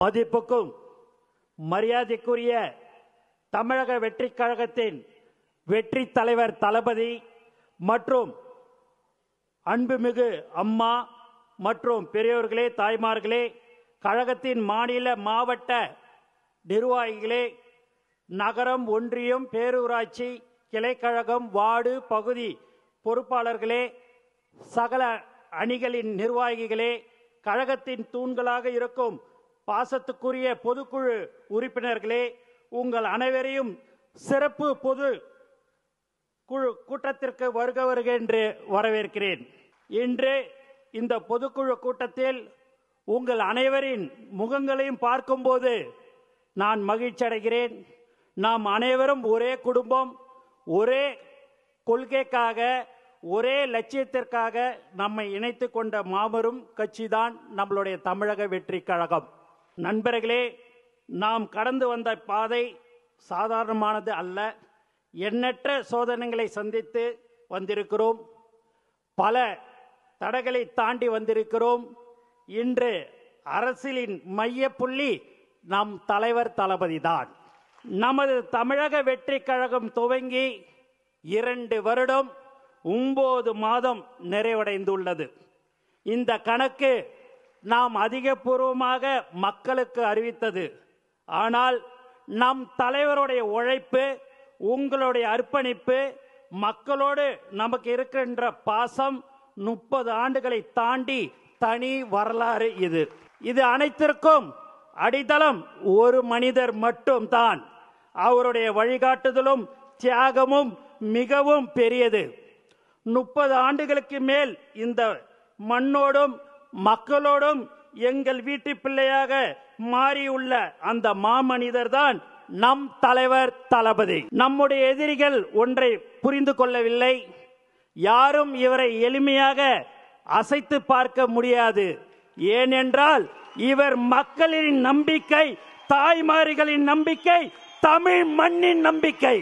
மதிப்புக்கும் மரியாதைக்குரிய தமிழக வெற்றிக் கழகத்தின் வெற்றி தலைவர் தளபதி மற்றும் அன்புமிகு அம்மா மற்றும் பெரியோர்களே, தாய்மார்களே, கழகத்தின் மாநில மாவட்ட நிர்வாகிகளே, நகரம், ஒன்றியம், பேரூராட்சி, கிளைக்கழகம், வார்டு, பகுதி பொறுப்பாளர்களே, சகல அணிகளின் நிர்வாகிகளே, கழகத்தின் தூண்களாக இருக்கும் பாசத்துக்குரிய பொதுக்குழு உறுப்பினர்களே, உங்கள் அனைவரையும் சிறப்பு பொது குழு கூட்டத்திற்கு வருக என்று வரவேற்கிறேன். இன்று இந்த பொதுக்குழு கூட்டத்தில் உங்கள் அனைவரின் முகங்களையும் பார்க்கும்போது நான் மகிழ்ச்சி அடைகிறேன். நாம் அனைவரும் ஒரே குடும்பம், ஒரே கொள்கைக்காக, ஒரே லட்சியத்திற்காக நம்மை இணைத்து கொண்ட மாபெரும் கட்சி தான் நம்மளுடைய தமிழக வெற்றி கழகம். நண்பர்களே, நாம் கடந்து வந்த பாதை சாதாரணமானது அல்ல. எண்ணற்ற சோதனைகளை சந்தித்து வந்திருக்கிறோம். பல தடைகளை தாண்டி வந்திருக்கிறோம். இன்று அரசியலின் மைய புள்ளி நம் தலைவர் தளபதி தான். நமது தமிழக வெற்றி கழகம் துவங்கி 2 வருடம் 9 மாதம் நிறைவடைந்துள்ளது. இந்த கணக்கு நாம் அதிகபூர்வமாக மக்களுக்கு அறிவித்தது. ஆனால் நம் தலைவருடைய உழைப்பு, உங்களுடைய அர்ப்பணிப்பு, மக்களோடு நமக்கு இருக்கின்ற பாசம் 30 ஆண்டுகளை தாண்டி தனி வரலாறு. இது அனைத்திற்கும் அடித்தளம் ஒரு மனிதர் மட்டும் தான். அவருடைய வழிகாட்டுதலும் தியாகமும் மிகவும் பெரியது. 30 ஆண்டுகளுக்கு மேல் இந்த மண்ணோடும் மக்களோடும் எங்கள் வீட்டு பிள்ளையாக மாறியுள்ள அந்த மாமனிதர் தான் நம் தலைவர் தளபதி. நம்முடைய எதிரிகள் ஒன்றை புரிந்து கொள்ளவில்லை. யாரும் இவரை எளிமையாக அசைத்து பார்க்க முடியாது. ஏனென்றால் இவர் மக்களின் நம்பிக்கை, தாய்மார்களின் நம்பிக்கை, தமிழ் மண்ணின் நம்பிக்கை.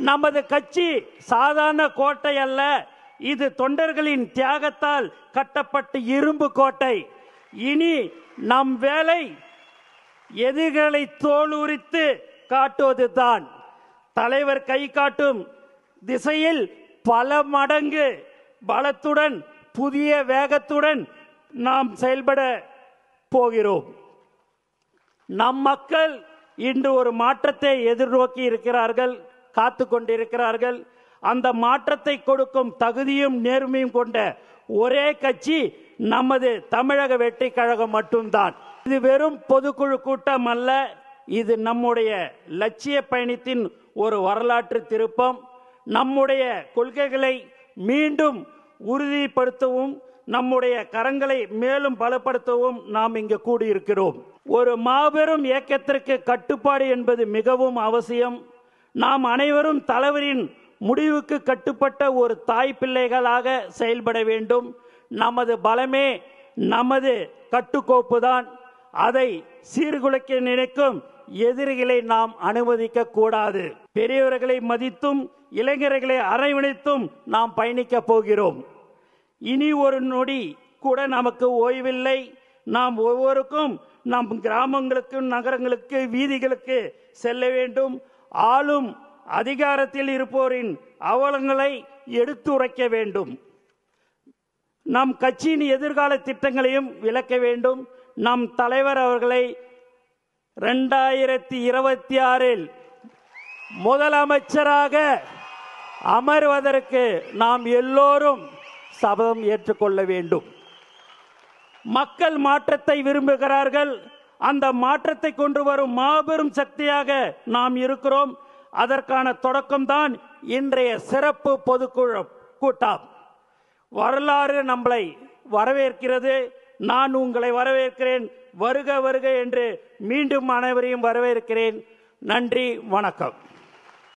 நமது கட்சி சாதாரண கோட்டை அல்ல. இது தொண்டர்களின் தியாகத்தால் கட்டப்பட்ட இரும்பு கோட்டை. இனி நம் வேலை எதிரிகளை தோலுரித்து காட்டுவதுதான். தலைவர் கை காட்டும் திசையில் பல மடங்கு பலத்துடன், புதிய வேகத்துடன் நாம் செயல்பட போகிறோம். நம் மக்கள் இன்று ஒரு மாற்றத்தை எதிர்நோக்கி இருக்கிறார்கள், காத்து கொண்டிருக்கிறார்கள். அந்த மாற்றத்தை கொடுக்கும் தகுதியும் நேர்மையும் கொண்ட ஒரே கட்சி நமது தமிழக வெற்றி கழகம் மட்டும்தான். இது வெறும் பொதுக்குழு கூட்டம் அல்ல. இது நம்முடைய லட்சிய பயணத்தின் ஒரு வரலாற்று திருப்பம். நம்முடைய கொள்கைகளை மீண்டும் உறுதிப்படுத்தவும், நம்முடைய கரங்களை மேலும் பலப்படுத்தவும் நாம் இங்கு கூடியிருக்கிறோம். ஒரு மாபெரும் இயக்கத்திற்கு கட்டுப்பாடு என்பது மிகவும் அவசியம். நாம் அனைவரும் தலைவரின் முடிவுக்கு கட்டுப்பட்ட ஒரு தாய் பிள்ளைகளாக செயல்பட வேண்டும். நமது பலமே நமது கட்டுக்கோப்பு தான். அதை சீர்குலைக்க நினைக்கும் எதிரிகளை நாம் அனுமதிக்க கூடாது. பெரியவர்களை மதித்தும் இளைஞர்களை அரவணைத்தும் நாம் பயணிக்க போகிறோம். இனி ஒரு நொடி கூட நமக்கு ஓய்வில்லை. நாம் ஒவ்வொருக்கும் நம் கிராமங்களுக்கு, நகரங்களுக்கு, வீதிகளுக்கு செல்ல வேண்டும். ஆளும் அதிகாரத்தில் இருப்போரின் அவலங்களை எடுத்துரைக்க வேண்டும். நம் கட்சியின் எதிர்கால திட்டங்களையும் விளக்க வேண்டும். நம் தலைவர் அவர்களை 2026 முதலமைச்சராக அமர்வதற்கு நாம் எல்லோரும் சபதம் ஏற்றுக்கொள்ள வேண்டும். மக்கள் மாற்றத்தை விரும்புகிறார்கள். அந்த மாற்றத்தை கொண்டு வரும் மாபெரும் சக்தியாக நாம் இருக்கிறோம். அதற்கான தொடக்கம்தான் இன்றைய சிறப்பு பொதுக்குழு கூட்டம். வரலாறு நம்மளை வரவேற்கிறது. நான் உங்களை வரவேற்கிறேன். வருக வருக என்று மீண்டும் அனைவரையும் வரவேற்கிறேன். நன்றி, வணக்கம்.